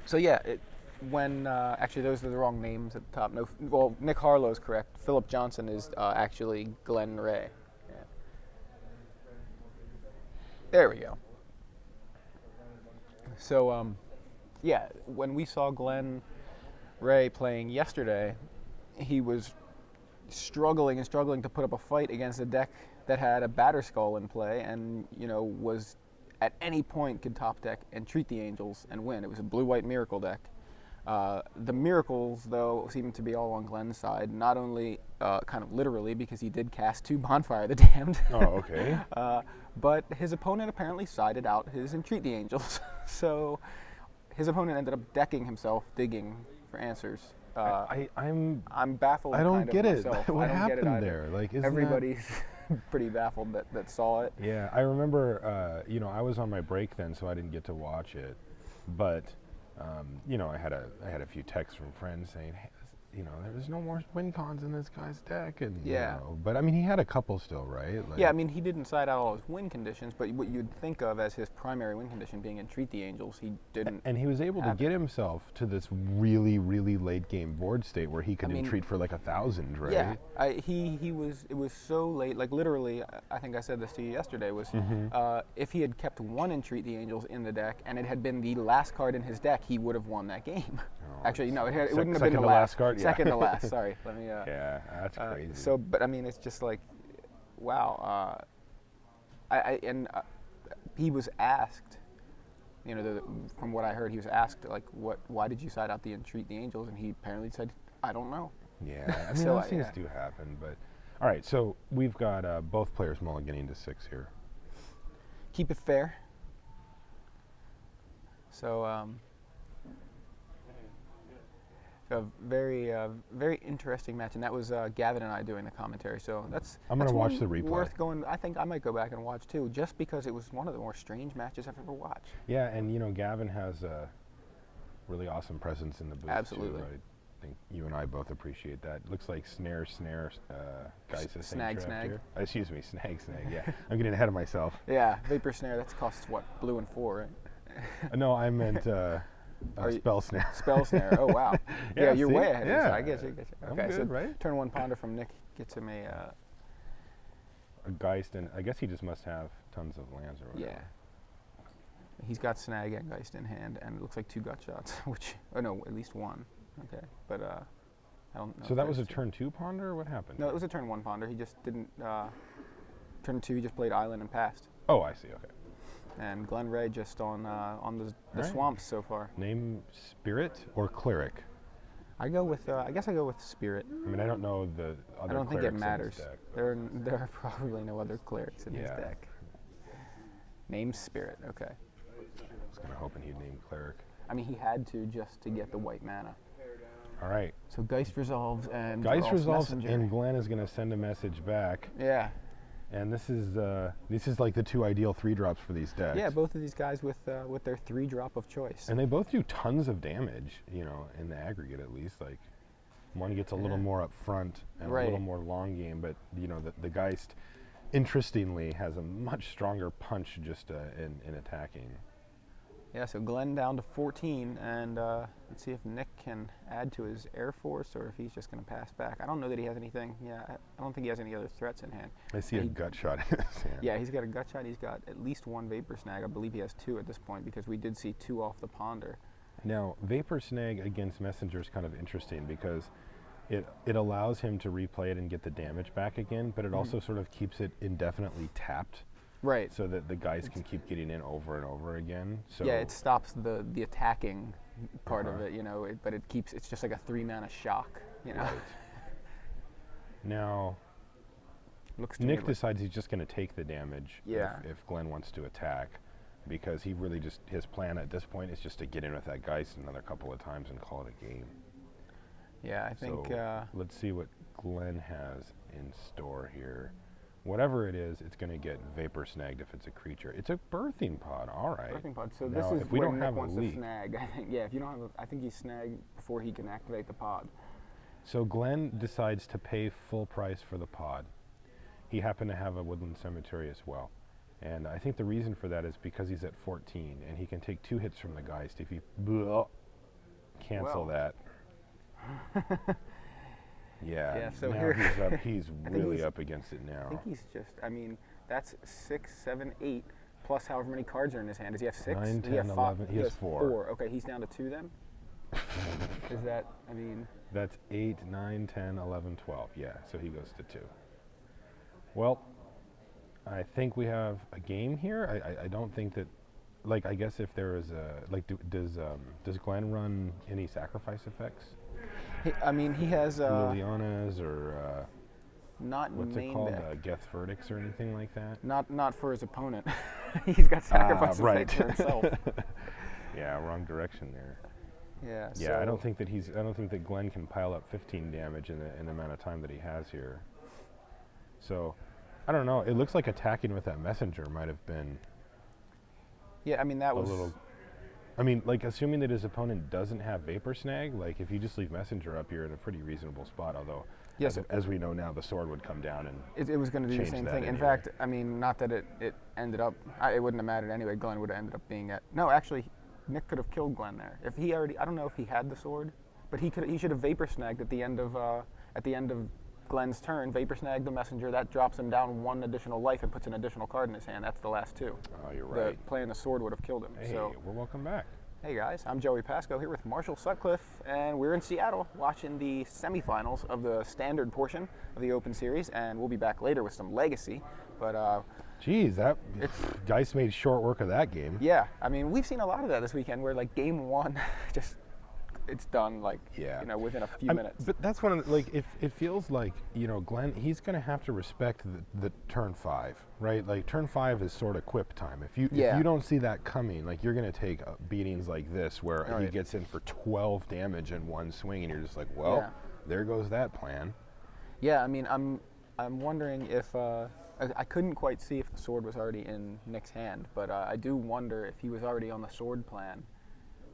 So yeah, when actually those are the wrong names at the top. No, well, Nick Harlow is correct. Philip Johnson is actually Glen Ray. Yeah. There we go. So yeah, when we saw Glen Ray playing yesterday, he was struggling and struggling to put up a fight against a deck that had a Batterskull in play, and was at any point could top deck and treat the Angels and win. It was a blue-white Miracle deck. The miracles, though, seemed to be all on Glen's side, not only kind of literally because he did cast 2 Bonfire the Damned. Oh, okay. But his opponent apparently sided out his Entreat the Angels. So his opponent ended up decking himself, digging for answers. I'm baffled. I don't kind get of it. myself. What I don't get it happened either. there? Like, isn't Everybody's pretty baffled that saw it. Yeah, I remember. I was on my break then, so I didn't get to watch it. But I had a few texts from friends saying, hey, there's no more win cons in this guy's deck, and Yeah. But I mean, he had a couple still, right? Like, Yeah, I mean, he didn't side out all his win conditions, but what you'd think of as his primary win condition being Entreat the Angels, he didn't. And he was able to get himself to this really, really late game board state where he could entreat for like 1,000, right? Yeah, it was so late, like literally, I think I said this to you yesterday, was if he had kept 1 Entreat the Angels in the deck and it had been the last card in his deck, he would have won that game. Oh, Actually, no, it wouldn't have been second the to last card. Second to last. Sorry, let me. Yeah, that's crazy. So, but I mean, it's just like, wow. He was asked, from what I heard, he was asked like, why did you side out the Entreat the Angels? And he apparently said, I don't know. Yeah, I mean, those things do happen. But all right, so we've got both players mulliganing to 6 here. Keep it fair. So, a very, very interesting match, and that was Gavin and I doing the commentary. So I'm gonna watch the replay. Worth going. I think I might go back and watch too, just because it was one of the more strange matches I've ever watched. Yeah, and Gavin has a really awesome presence in the booth. Absolutely. Too. I think you and I both appreciate that. Looks like snare, guys. Snag. Excuse me, snag. Yeah, I'm getting ahead of myself. Yeah, Vapor Snare. That costs what, blue and 4, right? No, I meant. Spell snare. Spell snare. Oh wow. Yeah, you're way ahead. Yeah, I get you. Okay, I'm good, so right? Turn 1 Ponder from Nick gets him a Geist, and I guess he just must have tons of lands or whatever. Yeah. He's got Snag and Geist in hand, and it looks like 2 gut shots, no, at least 1. Okay, but I don't know. So that was a turn 2 Ponder, or what happened? No, it was a turn 1 Ponder. He just didn't. Turn 2, he just played Island and passed. Oh, I see. Okay. And Glen Ray just on the swamps so far. Name Spirit or Cleric? I guess I go with Spirit. I mean, I don't know the other. I don't think it matters. Deck, there are probably no other clerics in his deck. Name Spirit. Okay. I was kind of hoping he'd name Cleric. I mean, he had to just to get the white mana. All right. So Geist resolves and Geist resolves, Messenger. and Glen is going to send a message back. Yeah. And this is like the 2 ideal 3-drops for these decks. Yeah, both of these guys with their 3-drop of choice. And they both do tons of damage, in the aggregate at least. Like, one gets a little more up front and a little more long game, but the Geist, interestingly, has a much stronger punch just in attacking. Yeah, so Glen down to 14, and let's see if Nick can add to his Air Force or if he's just going to pass back. I don't know that he has anything. Yeah, I don't think he has any other threats in hand. I see a gut shot in his hand. Yeah, he's got a gut shot. He's got at least 1 Vapor Snag. I believe he has 2 at this point because we did see 2 off the Ponder. Now, Vapor Snag against Messenger is kind of interesting because it allows him to replay it and get the damage back again, but it also sort of keeps it indefinitely tapped. Right. So that the guys can keep getting in over and over again. So yeah, it stops the attacking part of it, but it's just like a 3-mana shock, Right. Now, Nick decides he's just going to take the damage if Glen wants to attack, because he really his plan at this point is just to get in with that Geist another couple of times and call it a game. Yeah, I think. So let's see what Glen has in store here. Whatever it is, it's going to get Vapor Snagged if it's a creature. It's a Birthing Pod, all right. Birthing Pod. So now, this is if we where don't Nick have wants a leak. to snag. I think, if you don't have, I think he's snagged before he can activate the pod. So Glen decides to pay full price for the pod. He happened to have a Woodland Cemetery as well. And I think the reason for that is because he's at 14, and he can take 2 hits from the Geist. If you cancel that. Yeah, so now here he's up. He's really up against it now. I think he's just, I mean, that's 6, 7, 8, plus however many cards are in his hand. Does he have 6? 9, 10, 11. He has 4. Okay, he's down to 2 then? Is that, I mean... That's 8, 9, 10, 11, 12. Yeah, so he goes to 2. Well, I think we have a game here. I don't think that, like, I guess if there is a, like, does Glen run any sacrifice effects? I mean, he has... Liliana's or... not what's main it called? deck. Geth Verdicts or anything like that? Not for his opponent. He's got sacrifice right. effects for himself. Yeah, wrong direction there. Yeah. Yeah, So I don't think that Glen can pile up 15 damage in the amount of time that he has here. So, I don't know. It looks like attacking with that messenger might have been. Yeah, I mean that was a little. I mean, like assuming that his opponent doesn't have Vapor Snag, like if you just leave messenger up, you're in a pretty reasonable spot. Although, yes, as we know now, the sword would come down and it was going to do the same thing. Anyway. In fact, I mean, not that it ended up. It wouldn't have mattered anyway. Glen would have ended up being at. No, actually, Nick could have killed Glen there if he already. I don't know if he had the sword, but he should have Vapor Snagged at the end of Glen's turn. Vapor Snag the messenger. That drops him down 1 additional life and puts an additional card in his hand. That's the last 2. Oh, you're right. Playing the sword would have killed him. Hey, so we're welcome back. Hey guys, I'm Joey Pasco here with Marshall Sutcliffe, and we're in Seattle watching the semifinals of the standard portion of the Open Series, and we'll be back later with some Legacy. But geez, Geist made short work of that game. Yeah, I mean we've seen a lot of that this weekend, where like game 1, just it's done like within a few minutes. But that's one of the, like it feels like Glen, he's going to have to respect the turn 5, right? Like turn 5 is sort of quip time. If you don't see that coming, like you're going to take beatings like this where he gets in for 12 damage in one swing, and you're just like, well, there goes that plan. Yeah, I mean I'm wondering if I couldn't quite see if the sword was already in Nick's hand, but I do wonder if he was already on the sword plan.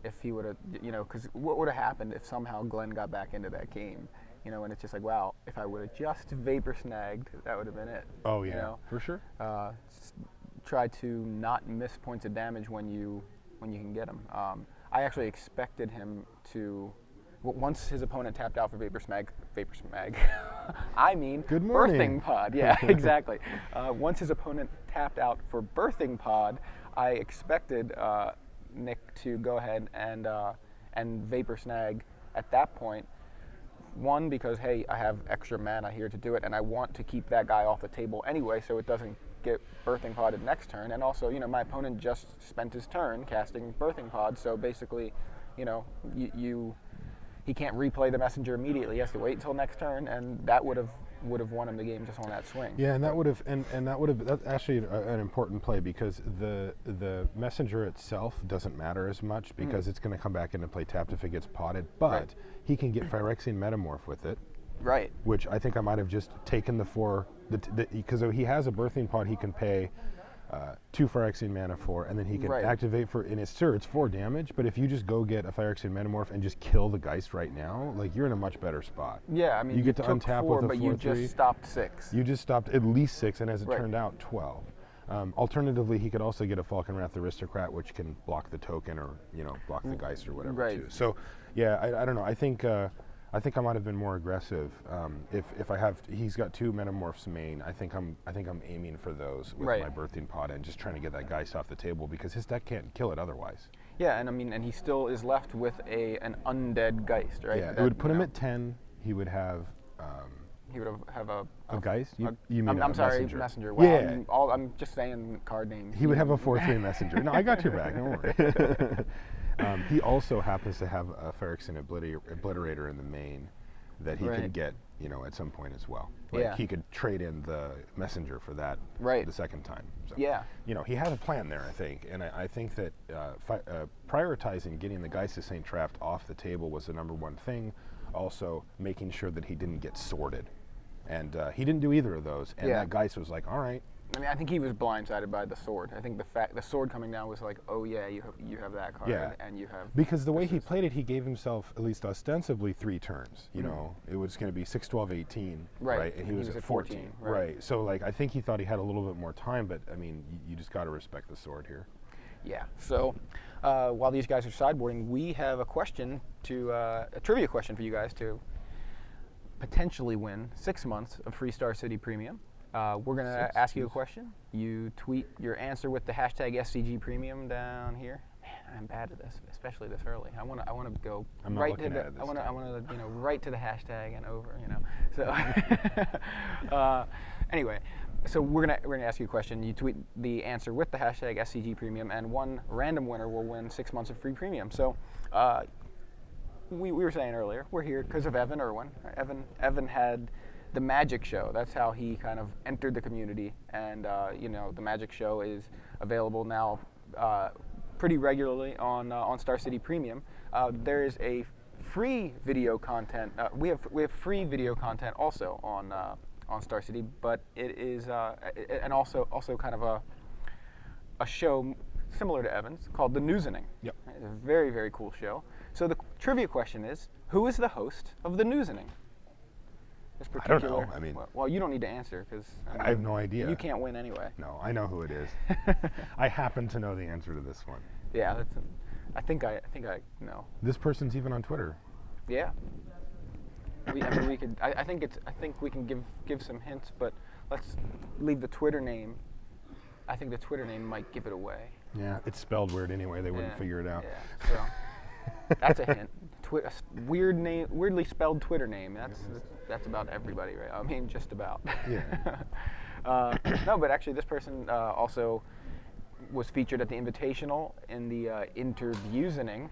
If he would have, because what would have happened if somehow Glen got back into that game, and it's just like, wow, if I would have just Vapor Snagged, that would have been it. Oh yeah, for sure. Try to not miss points of damage when you can get them. I actually expected him to, once his opponent tapped out for Vapor Snag. I mean, good morning. Birthing Pod. Yeah, exactly. Once his opponent tapped out for Birthing Pod, I expected Nick to go ahead and Vapor Snag at that point. One, because hey, I have extra mana here to do it, and I want to keep that guy off the table anyway, so it doesn't get Birthing Podded next turn. And also, my opponent just spent his turn casting Birthing Pod, so basically, he can't replay the messenger immediately. He has to wait until next turn, and that would have won him the game just on that swing. Yeah, and that's actually an important play, because the messenger itself doesn't matter as much, because it's going to come back into play tapped if it gets potted, but he can get Phyrexian Metamorph with it. Right. Which I think I might have just taken because he has a Birthing Pod he can pay 2 Phyrexian mana for, and then he can activate for, and it's 4 damage, but if you just go get a Phyrexian Metamorph and just kill the Geist right now, like you're in a much better spot. Yeah, I mean, you get to untap 4, with a 4/3. But you just stopped 6. You just stopped at least 6, and as it turned out, 12. Alternatively, he could also get a Falcon Wrath Aristocrat, which can block the token or block the Geist or whatever too. So, yeah, I don't know. I think I might have been more aggressive. If he's got 2 Metamorphs main, I think I'm aiming for those with my Birthing Pod and just trying to get that Geist off the table, because his deck can't kill it otherwise. Yeah, and I mean, and he still is left with an undead Geist, right? Yeah, it would put him at 10. He would have. He would have a Geist? You mean I'm sorry, messenger. Well, yeah. I'm just saying card names. He would have a 4/3 messenger. No, I got your back. Don't worry. He also happens to have a Phyrexian Obliterator in the main that he can get, at some point as well. Like he could trade in the messenger for that the second time. So, he had a plan there, I think, and I think that prioritizing getting the Geist of St. Traft off the table was the #1 thing. Also, making sure that he didn't get sorted. And he didn't do either of those. And that Geist was like, all right, I mean, I think he was blindsided by the sword. I think the sword coming down was like, oh yeah, you have that card, Yeah. and you have. Because the way he played it, he gave himself at least ostensibly 3 turns. You know, it was going to be 6, 12, 18, right? And he was at 14, right? So like, I think he thought he had a little bit more time, but I mean, you just got to respect the sword here. Yeah. So while these guys are sideboarding, we have a question a trivia question for you guys to potentially win 6 months of free Star City Premium. We're going to ask you a question. You tweet your answer with the hashtag SCG Premium down here. Man, I'm bad at this, especially this early. I want to go right to the right to the hashtag and over, So anyway, so we're gonna ask you a question. You tweet the answer with the hashtag SCG Premium, and one random winner will win 6 months of free premium. So we were saying earlier, we're here because of Evan Irwin. Evan had the Magic Show. That's how he kind of entered the community, and the Magic Show is available now pretty regularly on Star City Premium. There is a free video content. We have free video content also on Star City, but it is and also kind of a show similar to Evan's called The Newsening. Yep. It's a very, very cool show. So the trivia question is, who is the host of The Newsening? I don't know. I mean, well, you don't need to answer because I have no idea. You can't win anyway. No, I know who it is. I happen to know the answer to this one. Yeah, I think I know. This person's even on Twitter. Yeah. We could. I think we can give some hints, but let's leave the Twitter name. I think the Twitter name might give it away. Yeah, it's spelled weird anyway. They wouldn't figure it out. Yeah. So that's a hint. Weird name, weirdly spelled Twitter name. That's about everybody, right? I mean, just about. Yeah. No, but actually, this person also was featured at the Invitational in the Interviewsening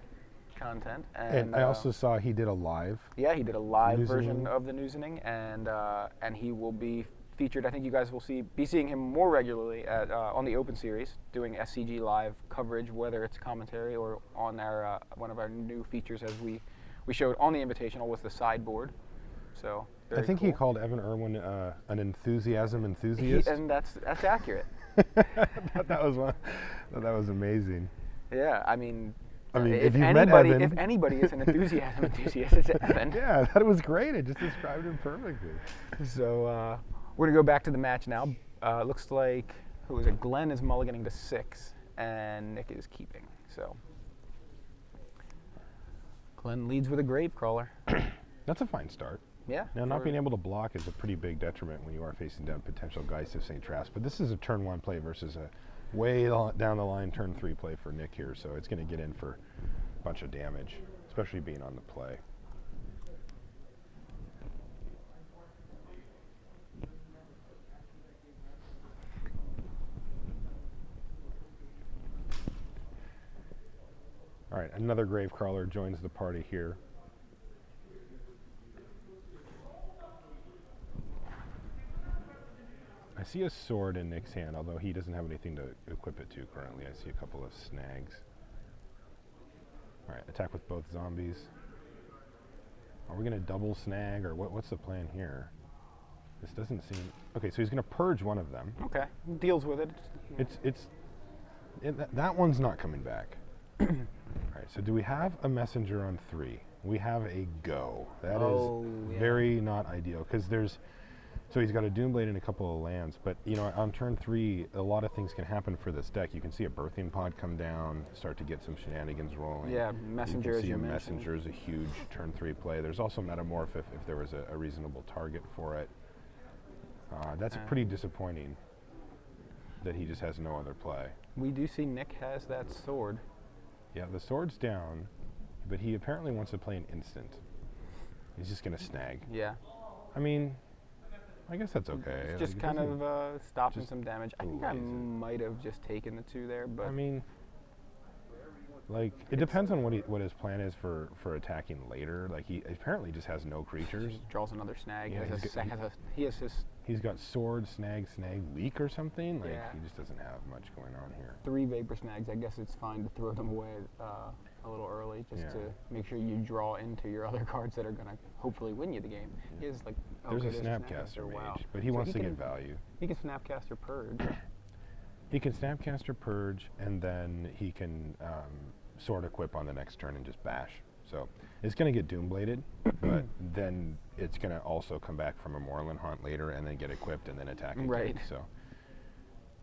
content. And I also saw he did a live. Yeah, he did a live version of the Newsening, and he will be featured. I think you guys will be seeing him more regularly on the Open Series, doing SCG live coverage, whether it's commentary or on our one of our new features as we showed on the Invitational was the sideboard. So I think he called Evan Irwin an enthusiasm enthusiast, and that's accurate. that was amazing. Yeah, I mean, if you met Evan, if anybody is an enthusiasm enthusiast, it's Evan. Yeah, that was great. It just described him perfectly. So we're gonna go back to the match now. Looks like Glen is mulliganing to 6, and Nick is keeping. So Glen leads with a Gravecrawler. That's a fine start. Yeah. Now, not being able to block is a pretty big detriment when you are facing down potential Geist of St. Trask, but this is a turn 1 play versus a way down the line turn 3 play for Nick here, so it's going to get in for a bunch of damage, especially being on the play. All right, another Gravecrawler joins the party here. I see a sword in Nick's hand, although he doesn't have anything to equip it to currently. I see a couple of snags. All right, attack with both zombies. Are we going to double snag, or what's the plan here? This doesn't seem... Okay, so he's going to purge one of them. Okay, deals with it. That one's not coming back. All right, so do we have a messenger on 3? We have a go. That is very not ideal, because there's... So he's got a Doomblade and a couple of lands, but on turn 3, a lot of things can happen for this deck. You can see a Birthing Pod come down, start to get some shenanigans rolling. Yeah, Messenger, you can see a Messenger is a huge turn 3 play. There's also Metamorph if there was a reasonable target for it. That's pretty disappointing that he just has no other play. We do see Nick has that sword. Yeah, the sword's down, but he apparently wants to play an instant. He's just going to snag. Yeah. I mean... I guess that's okay. It's just kind of stopping some damage. I think I might have just taken the 2 there, but... I mean, Like, it depends on what his plan is for attacking later. Like, he apparently just has no creatures. Just draws another snag. Yeah, he has his He's got sword, snag, leak or something. Like, Yeah. he just doesn't have much going on here. 3 vapor snags. I guess it's fine to throw them away a little early, just to make sure you draw into your other cards that are gonna hopefully win you the game. He has like There's a Snapcaster mage, wow. but he wants to get value. He can Snapcaster Purge. He can Snapcaster Purge, and then he can sword equip on the next turn and just bash. So it's going to get Doombladed, but then it's going to also come back from a Moorland Haunt later and then get equipped and then attack again. Right. So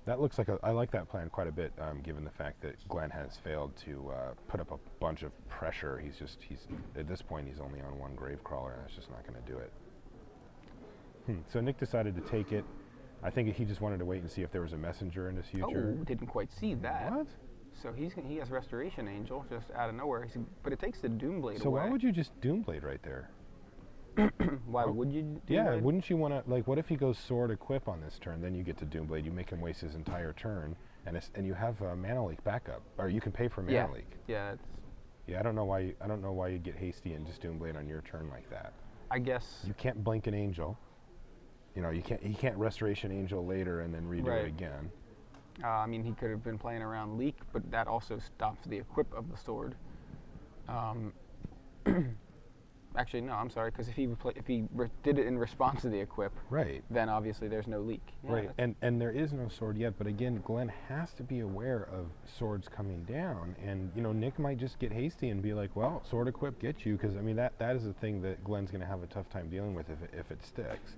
that looks like I like that plan quite a bit, given the fact that Glen has failed to put up a bunch of pressure. He's at this point he's only on 1 Gravecrawler, and that's just not going to do it. So Nick decided to take it. I think he just wanted to wait and see if there was a messenger in his future. Oh, didn't quite see that. What? So he has Restoration Angel just out of nowhere. But it takes the Doomblade So away. why would you just Doomblade right there? Why would you do Yeah, that? wouldn't you want to, like, what if he goes sword equip on this turn, then you get to Doomblade, you make him waste his entire turn, and you have Mana Leak backup, or you can pay for Mana Leak. Yeah, Yeah, I don't know why you get hasty and just Doomblade on your turn like that. I guess You can't blink an angel. You know, he can't Restoration Angel later and then redo it again. I mean, he could have been playing around Leak, but that also stops the equip of the sword. Actually, no, I'm sorry, because if he did it in response to the equip, Right. then obviously there's no Leak. Yeah, Right, and there is no sword yet, but again, Glen has to be aware of swords coming down, and you know, Nick might just get hasty and be like, well, sword equip gets you, because I mean, that is the thing that Glen's going to have a tough time dealing with if it sticks.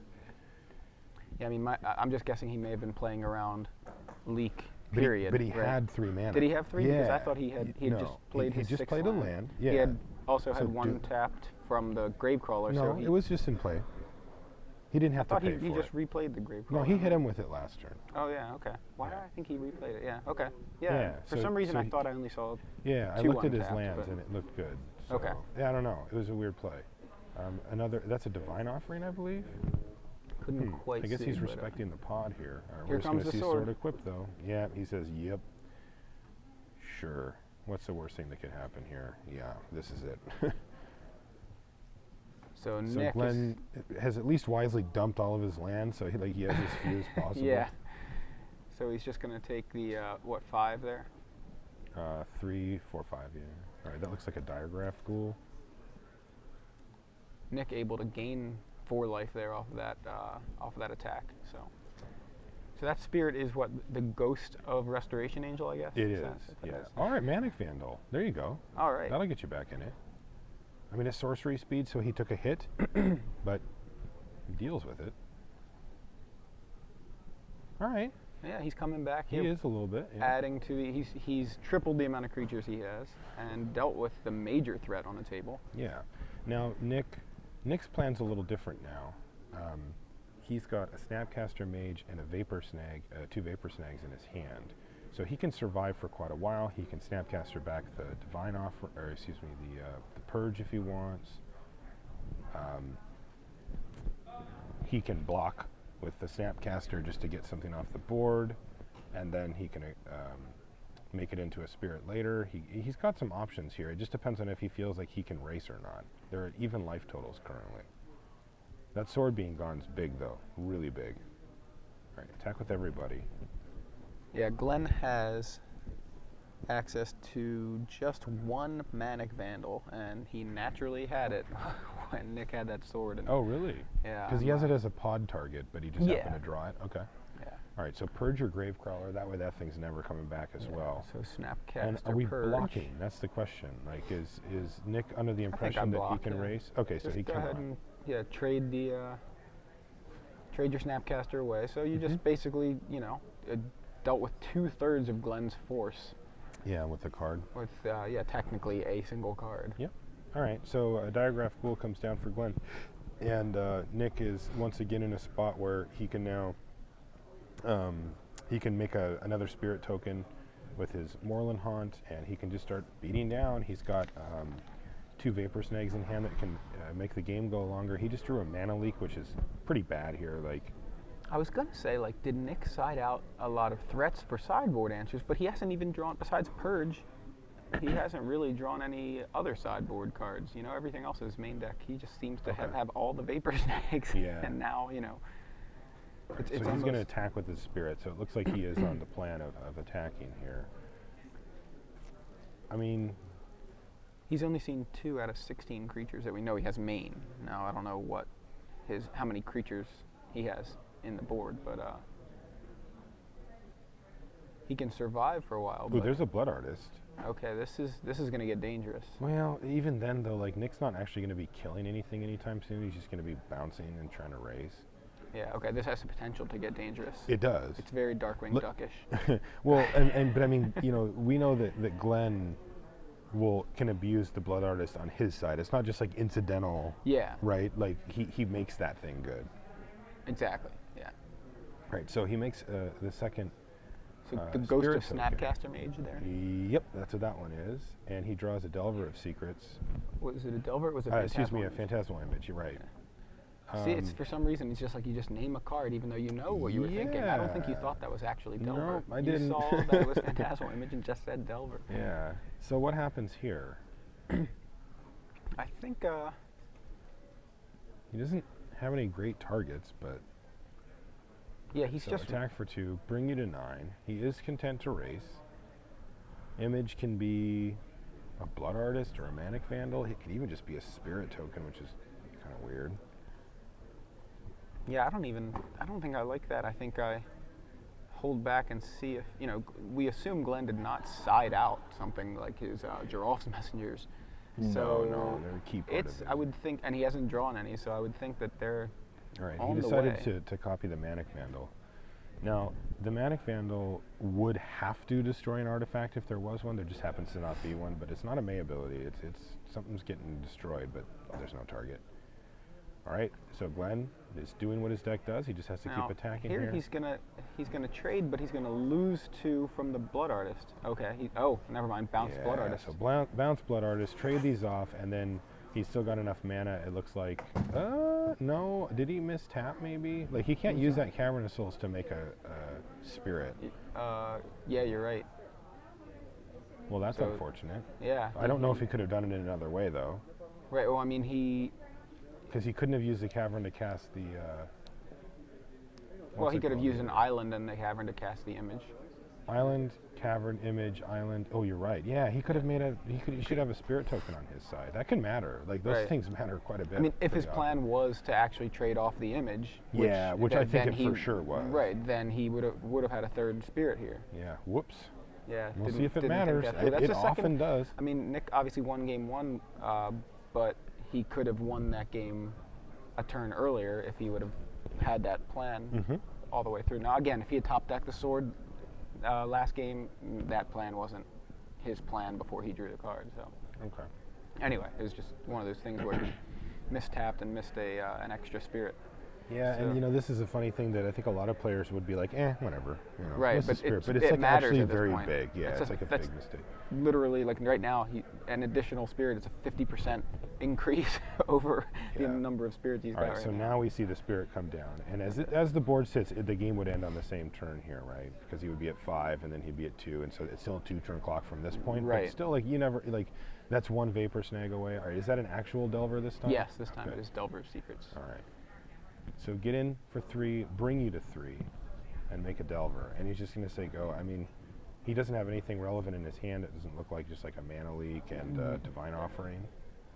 Yeah, I mean, I'm just guessing he may have been playing around Leak, period. But he had 3 mana. Did he have 3? Yeah. Because I thought he had just played his He just 6th played land. a land. Yeah. He had also had 1 tapped from the Gravecrawler. No, so it was just in play. He didn't have to pay for he just replayed the Gravecrawler. No, he hit him with it last turn. Oh, yeah, okay. Why did I think he replayed it? Yeah, okay. Yeah, For some reason, I thought I only saw Yeah, I 2 looked at his untapped, lands, but- and it looked good. So, Okay. Yeah, I don't know. It was a weird play. That's a Divine Offering, I believe. couldn't quite I guess see, he's but, respecting the pod here. Here We're just comes gonna the see sword. sword equipped, though. Yeah, he says, yep. Sure. What's the worst thing that could happen here? Yeah, this is it. So So Nick Glen has at least wisely dumped all of his land, so he has as few as possible. yeah. So he's just going to take the, 5 there? 3, 4, 5, yeah. All right, that looks like a Diregraph Ghoul. Nick able to gain 4 life there off of that attack. So that spirit is what, the ghost of Restoration Angel, I guess? It is, yeah. All right, Manic Vandal. There you go. All right. That'll get you back in it. I mean, it's sorcery speed, so he took a hit, but he deals with it. All right. Yeah, he's coming back. He is a little bit. Yeah. Adding to the, he's tripled the amount of creatures he has and dealt with the major threat on the table. Yeah. Now, Nick's plan's a little different now. He's got a Snapcaster Mage and a Vapor Snag, 2 Vapor Snags in his hand. So he can survive for quite a while. He can Snapcaster back the Divine Offer, or excuse me, the Purge if he wants. He can block with the Snapcaster just to get something off the board, and then he can make it into a spirit later. He's got some options here. It just depends on if he feels like he can race or not. There are even life totals currently. That sword being gone is big, though. Really big. All right, attack with everybody. Yeah, Glen has access to just 1 Manic Vandal, and he naturally had it when Nick had that sword. And Oh, really? yeah, Because he has it as a pod target, but he just happened to draw it? Okay. Yeah. All right, so purge your Gravecrawler. That way that thing's never coming back as well. So Snapcaster And are we Purge. blocking? That's the question. Like, is Nick under the I think impression I that block, he can yeah. race? Okay, so Just he go can ahead block. and trade your Snapcaster away. So you just basically, dealt with 2/3 of Glen's force Yeah, with the card. with, technically a single card. Yep. All right, so a Diregraph Ghoul comes down for Glen. And Nick is once again in a spot where he can now, he can make another spirit token with his Moorland Haunt, and he can just start beating down. He's got 2 Vapor Snags in hand that can make the game go longer. He just drew a Mana Leak, which is pretty bad here. Like, I was going to say, did Nick side out a lot of threats for sideboard answers, but he hasn't even drawn, besides Purge, he hasn't really drawn any other sideboard cards. You know, everything else is main deck. He just seems to have all the Vapor Snags. Yeah. And now, you know, Right, so he's going to attack with his spirit. So it looks like he is on the plan of attacking here. I mean, he's only seen 2 out of 16 creatures that we know he has main. Now I don't know how many creatures he has in the board, but he can survive for a while. Ooh, there's a Blood Artist. Okay, this is going to get dangerous. Well, even then though, like Nick's not actually going to be killing anything anytime soon. He's just going to be bouncing and trying to raise. Yeah, okay, this has the potential to get dangerous. It does. It's very Darkwing Duckish. Well, but I mean, you know, we know that Glen can abuse the Blood Artist on his side. It's not just like incidental. Yeah. Right? Like he makes that thing good. Exactly, yeah. Right, so he makes the second So the Ghost of token. Snapcaster Mage there? Yep, that's what that one is. And he draws a Delver of Secrets. Was it a Delver or was it a excuse me, a Image? Phantasmal Image, you're right. Yeah. See, it's for some reason, it's just like you just name a card even though you know what you were thinking. I don't think you thought that was actually Delver. No, I didn't. You saw that it was Phantasmal Image and just said Delver. Yeah. So what happens here? I think, he doesn't have any great targets, but... Yeah, he's so just... attack for 2, bring you to 9. He is content to race. Image can be a Blood Artist or a Manic Vandal. It could even just be a Spirit token, which is kind of weird. Yeah, I don't think I like that. I think I hold back and see if, you know, we assume Glen did not side out something like his Giraffe's Messengers. So no, they're a key part of it. I would think, and he hasn't drawn any, so I would think that they're All right, on he the decided way. to copy the Manic Vandal. Now, the Manic Vandal would have to destroy an artifact if there was one. There just happens to not be one, but it's not a May ability. It's something's getting destroyed, but there's no target. All right, so Glen is doing what his deck does. He just has to keep attacking here. He's gonna trade, but he's gonna lose 2 from the Blood Artist. Okay. Never mind. Bounce Blood Artist. So bounce Blood Artist, trade these off, and then he's still got enough mana. It looks like. No, did he miss tap? Maybe. Like he can't use that Cavern of Souls to make a spirit. Yeah, you're right. Well, that's unfortunate. Yeah. I don't know if he could have done it in another way though. Right. Well, I mean because he couldn't have used the Cavern to cast the. Well, he could have used an island and the Cavern to cast the image. Island, Cavern, Image, Island. Oh, you're right. Yeah, he could have made a. He should have a Spirit token on his side. That can matter. Like those things matter quite a bit. I mean, if his plan was to actually trade off the image, which I think it for sure was. Right. Then he would have had a 3rd spirit here. Yeah. Whoops. Yeah. We'll see if it matters. It often does. I mean, Nick obviously won game 1, but he could have won that game a turn earlier if he would have had that plan all the way through. Now, again, if he had top decked the sword last game, that plan wasn't his plan before he drew the card. So, okay. Anyway, it was just one of those things where he mistapped and missed an extra spirit. Yeah, so. And you know, this is a funny thing that I think a lot of players would be like, whatever. You know, right, but it's like actually very big. Yeah, it's like a big mistake. Literally, like right now, an additional spirit is a 50% increase over the number of spirits he's got right now. So now we see the spirit come down, and as the board sits, the game would end on the same turn here, right? Because he would be at 5, and then he'd be at 2, and so it's still a 2-turn clock from this point. Right. But still, like you never that's 1 Vapor Snag away. All right, is that an actual Delver this time? Yes, this time it is Delver of Secrets. All right. So get in for 3, bring you to 3, and make a Delver. And he's just going to say go. I mean, he doesn't have anything relevant in his hand. It doesn't look like just like a Mana Leak and Divine Offering.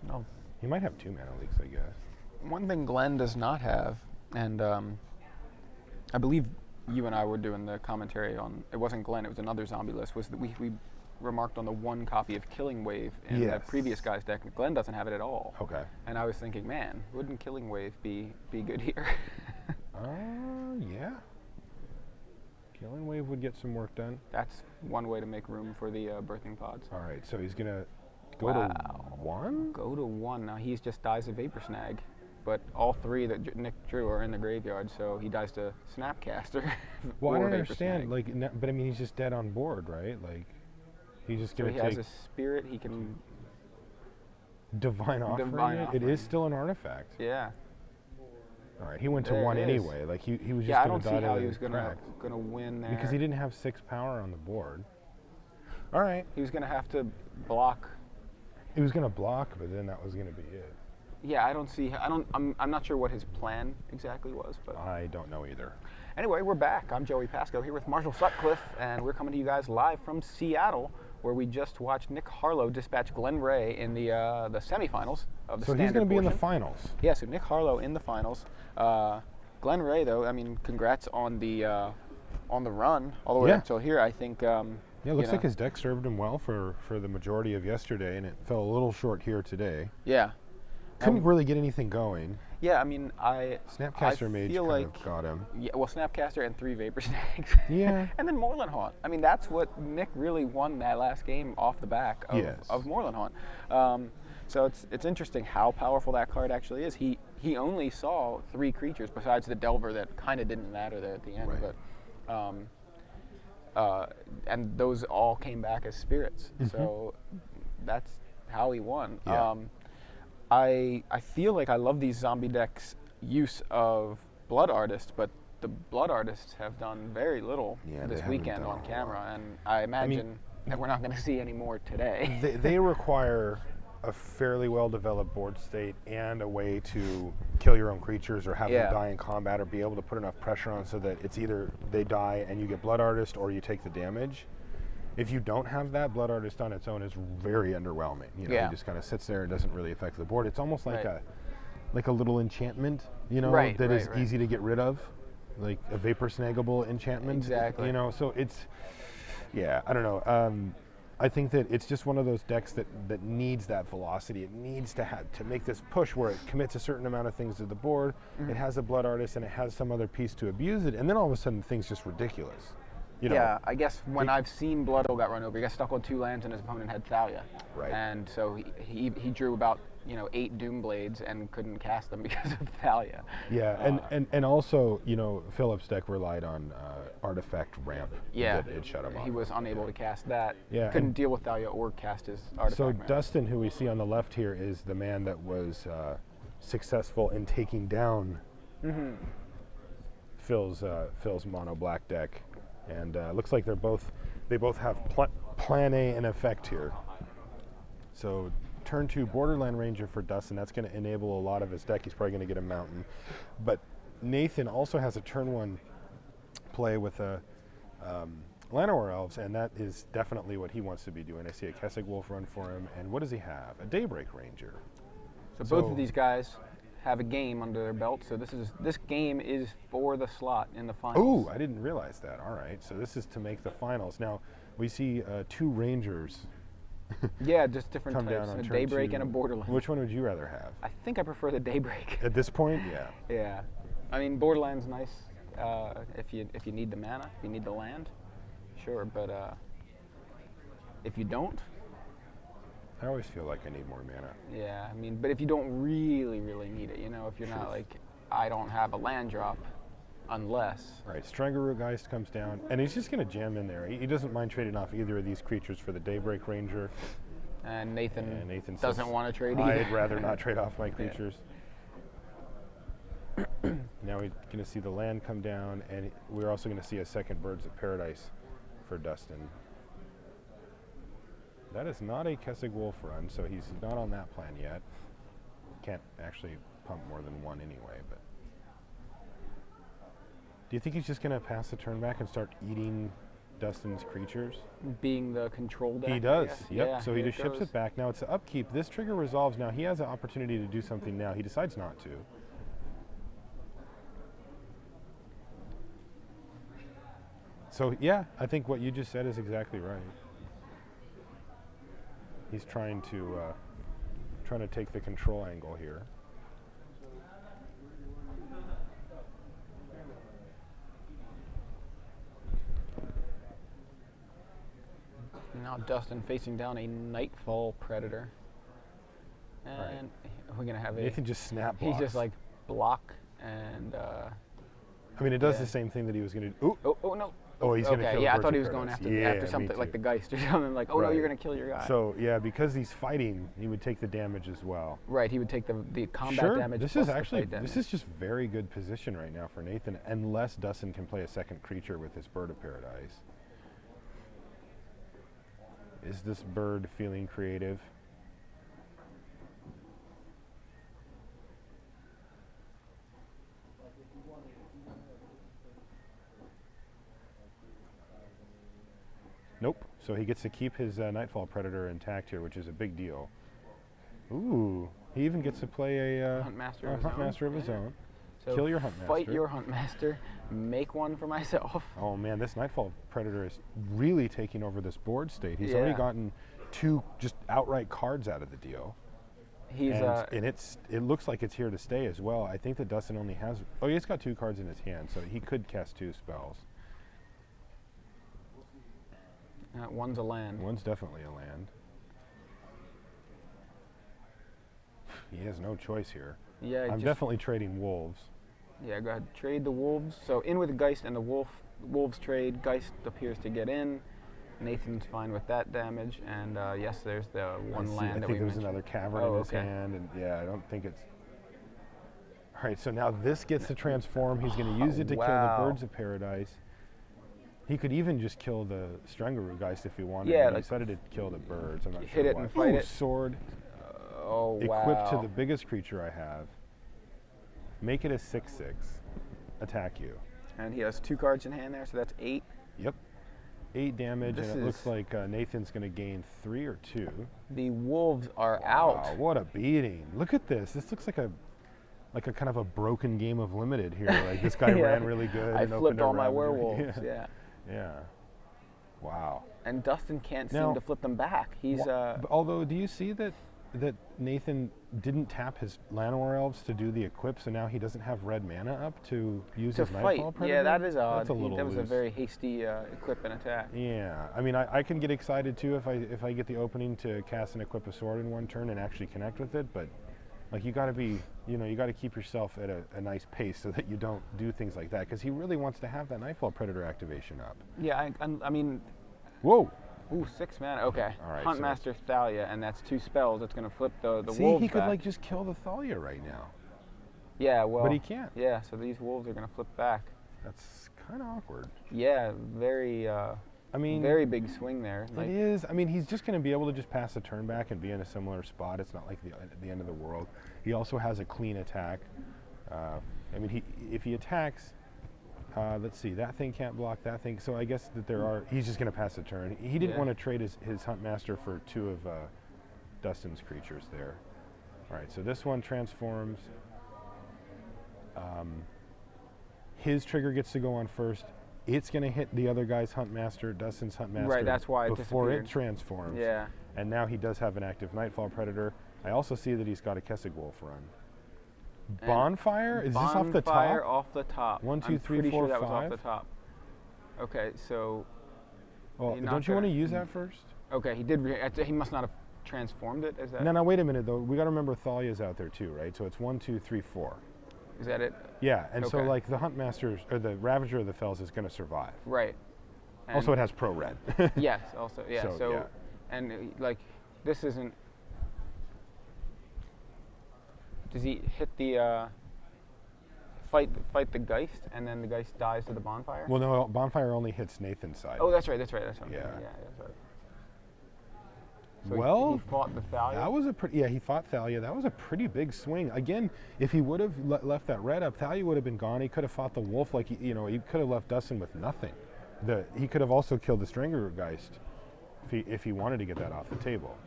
No. He might have 2 Mana Leaks, I guess. One thing Glen does not have, and I believe you and I were doing the commentary on, it wasn't Glen, it was another zombie list, was that we remarked on the 1 copy of Killing Wave in the previous guy's deck. Glen doesn't have it at all. Okay. And I was thinking, man, wouldn't Killing Wave be good here? Yeah. Killing Wave would get some work done. That's one way to make room for the birthing pods. All right, so he's going to go to 1? Go to 1. Now he's just dies a Vapor Snag, but all 3 that Nick drew are in the graveyard, so he dies to Snapcaster. Well, I don't understand. But I mean, he's just dead on board, right? Like, he's just going to take... he has a spirit, he can... Divine Offering? It is still an artifact. Yeah. All right, he went to 1 anyway. Like, he was just going to die. Yeah, I don't see how he was going to win there. Because he didn't have 6 power on the board. All right. He was going to have to block. He was going to block, but then that was going to be it. Yeah, I'm not sure what his plan exactly was, but I don't know either. Anyway, we're back. I'm Joey Pasco here with Marshall Sutcliffe, and we're coming to you guys live from Seattle, where we just watched Nick Harlow dispatch Glen in the semifinals of the standard. So he's going to be in the portion. finals. Yeah, so Nick Harlow in the finals. Glen, though, I mean, congrats on the run all the way up until here. I think. Yeah, it looks like his deck served him well for the majority of yesterday, and it fell a little short here today. Yeah. Couldn't really get anything going. Yeah, I mean, Snapcaster Mage kind of got him. Yeah, well, Snapcaster and 3 Vapor Snakes. Yeah. And then Moorland Haunt. I mean, that's what Nick really won that last game off the back of Moorland Haunt. So it's interesting how powerful that card actually is. He only saw 3 creatures besides the Delver that kind of didn't matter there at the end, but and those all came back as spirits. Mm-hmm. So that's how he won. Yeah. I feel like I love these zombie decks' use of Blood Artist, but the Blood Artists have done very little this weekend on camera, and I imagine that we're not going to see any more today. They require a fairly well-developed board state and a way to kill your own creatures or have them die in combat or be able to put enough pressure on so that it's either they die and you get Blood Artist or you take the damage. If you don't have that, Blood Artist on its own is very underwhelming. You know, it just kind of sits there and doesn't really affect the board. It's almost like a little enchantment, that is easy to get rid of, like a Vapor Snaggable enchantment. Exactly. So it's, I don't know. I think that it's just one of those decks that needs that velocity. It needs to make this push where it commits a certain amount of things to the board. Mm-hmm. It has a Blood Artist and it has some other piece to abuse it, and then all of a sudden thing's just ridiculous. Yeah, I guess when I've seen Blood got run over, he got stuck on 2 lands and his opponent had Thalia. Right. And so he drew about 8 Doom Blades and couldn't cast them because of Thalia. Yeah, and also Philip's deck relied on Artifact Ramp. Yeah, that it shut him off. He was unable to cast that. Yeah, couldn't deal with Thalia or cast his Artifact So Ramp. Dustin, who we see on the left here, is the man that was successful in taking down Phil's mono black deck. And looks like they both have Plan A in effect here. So turn 2 Borderland Ranger for Dustin. That's going to enable a lot of his deck. He's probably going to get a Mountain. But Nathan also has a turn 1 play with a Llanowar Elves, and that is definitely what he wants to be doing. I see a Kessig Wolf run for him. And what does he have? A Daybreak Ranger. So both of these guys have a game under their belt, so this game is for the slot in the finals. Oh, I didn't realize that. All right, so this is to make the finals. Now we see 2 Rangers. Yeah, just different come types. Down on a Daybreak and a Borderland. Which one would you rather have? I think I prefer the Daybreak. At this point, yeah. Yeah, I mean Borderland's nice if you need the mana, if you need the land, sure. But if you don't. I always feel like I need more mana. Yeah, I mean, but if you don't really need it, if you're not like, I don't have a land drop, unless. Right, Strangaroo Geist comes down, and he's just going to jam in there. He doesn't mind trading off either of these creatures for the Daybreak Ranger. And Nathan says, doesn't want to trade either. I'd rather not trade off my creatures. Now we're going to see the land come down, and we're also going to see a second Birds of Paradise for Dustin. That is not a Kessig Wolf run, so he's not on that plan yet. Can't actually pump more than 1 anyway, but. Do you think he's just going to pass the turn back and start eating Dustin's creatures? Being the control deck? He does, yep. Yeah, so he just ships it back. Now it's the upkeep. This trigger resolves now. He has an opportunity to do something now. He decides not to. So yeah, I think what you just said is exactly right. He's trying to take the control angle here. Now Dustin facing down a Nightfall Predator. And we're going to have Nathan just snap blocks. He just like block and... I mean, it does the same thing that he was going to do. Oh, no. Oh, he's going to kill the I thought he was Paradise. going after something like the Geist or something. Like, no, you're going to kill your guy. So, yeah, because he's fighting, he would take the damage as well. Right, he would take the combat damage. This is actually, this is just very good position right now for Nathan, unless Dustin can play a second creature with his Bird of Paradise. Is this bird feeling creative? Nope. So he gets to keep his Nightfall Predator intact here, which is a big deal. Ooh. He even gets to play a Huntmaster of his own. So kill your Huntmaster. Fight your Huntmaster. Make one for myself. Oh man, this Nightfall Predator is really taking over this board state. He's already gotten 2 just outright cards out of the deal. And it looks like it's here to stay as well. I think that Dustin only has, he's got 2 cards in his hand, so he could cast 2 spells. One's a land. One's definitely a land. He has no choice here. Yeah, I'm definitely trading wolves. Yeah, go ahead. Trade the wolves. So in with the Geist and the wolves trade. Geist appears to get in. Nathan's fine with that damage. And yes, there's the one land that we mentioned. I think there's another cavern in his hand. And yeah, I don't think it's... All right, so now this gets to transform. He's going to use it to kill the Birds of Paradise. He could even just kill the Strangaroo Geist if he wanted. Yeah, he decided to kill the birds. I'm not sure hit it why. and fight it. Sword. Oh, wow. Equipped to the biggest creature I have. Make it a 6/6. Attack you. And he has 2 cards in hand there, so that's 8. Yep. 8 damage, and it looks like Nathan's going to gain 3 or 2. The wolves are out. Wow, what a beating. Look at this. This looks like a kind of a broken game of Limited here. Like this guy ran really good. I flipped all my werewolves. Yeah. Yeah. Wow. And Dustin can't seem to flip them back. He's although, do you see that Nathan didn't tap his Llanowar Elves to do the equip, so now he doesn't have red mana up to use his Nightfall Predator? Yeah, that is odd. That's a little that was a very hasty equip and attack. Yeah, I mean, I can get excited too if I get the opening to cast and equip a sword in one turn and actually connect with it, but like you got to be, you got to keep yourself at a nice pace so that you don't do things like that, because he really wants to have that Nightfall Predator activation up. Yeah, I mean. Whoa. Ooh, 6 mana. Okay. All right, Huntmaster Thalia, and that's 2 spells. It's going to flip the wolves. See, he could like just kill the Thalia right now. Yeah, well. But he can't. Yeah, so these wolves are going to flip back. That's kind of awkward. Yeah, very. I mean, very big swing there. It is. I mean, he's just going to be able to just pass a turn back and be in a similar spot. It's not like the end of the world. He also has a clean attack. I mean, if he attacks, let's see, that thing can't block that thing. So I guess that he's just going to pass a turn. He didn't want to trade his Huntmaster for 2 of Dustin's creatures there. All right, so this one transforms. His trigger gets to go on first. It's going to hit the other guy's Huntmaster, Dustin's Huntmaster. Right, that's why it before disappeared. It transforms. Yeah. And now he does have an active Nightfall Predator. I also see that he's got a Kessig Wolf run. Bonfire? Is this off the top? Bonfire off the top. 1, 2, 3, 4, 5. I'm pretty sure that was off the top. Okay, so. Well, don't you want to use that first? Okay, he did. He must not have transformed it. Is that? No, wait a minute though. We got to remember Thalia's out there too, right? So it's 1, 2, 3, 4. Is that it? Yeah, and so like the Huntmaster or the Ravager of the Fells is going to survive. Right. And also, it has pro red. Yes. Also, yeah. So yeah. And like, this isn't. Does he hit the fight the Geist, and then the Geist dies to the Bonfire? Well, no, Bonfire only hits Nathan's side. Oh, that's right. That's right. Yeah. Yeah. That's right. So well, he fought the Thalia. That was he fought Thalia. That was a pretty big swing. Again, if he would have left that red up, Thalia would have been gone. He could have fought the wolf like he could have left Dustin with nothing. He could have also killed the Strangaroo Geist if he wanted to get that off the table.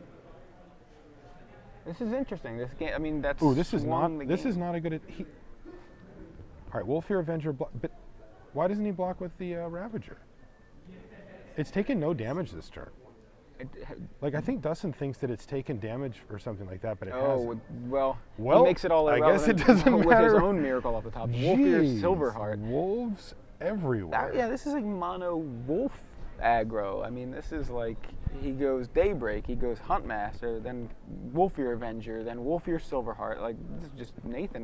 This is interesting. This game. I mean, that's. Ooh, this is not a good. All right, Wolfear Avenger. But why doesn't he block with the Ravager? It's taken no damage this turn. Like, I think Dustin thinks that it's taken damage or something like that, but it hasn't. Well, he makes it all irrelevant. I guess it doesn't with matter. His own miracle off the top. Wolfear Silverheart. Wolves everywhere. Yeah, this is like mono wolf aggro. I mean, this is like, he goes Daybreak, he goes Huntmaster, then Wolfear Avenger, then Wolfear Silverheart. Like, this is just Nathan.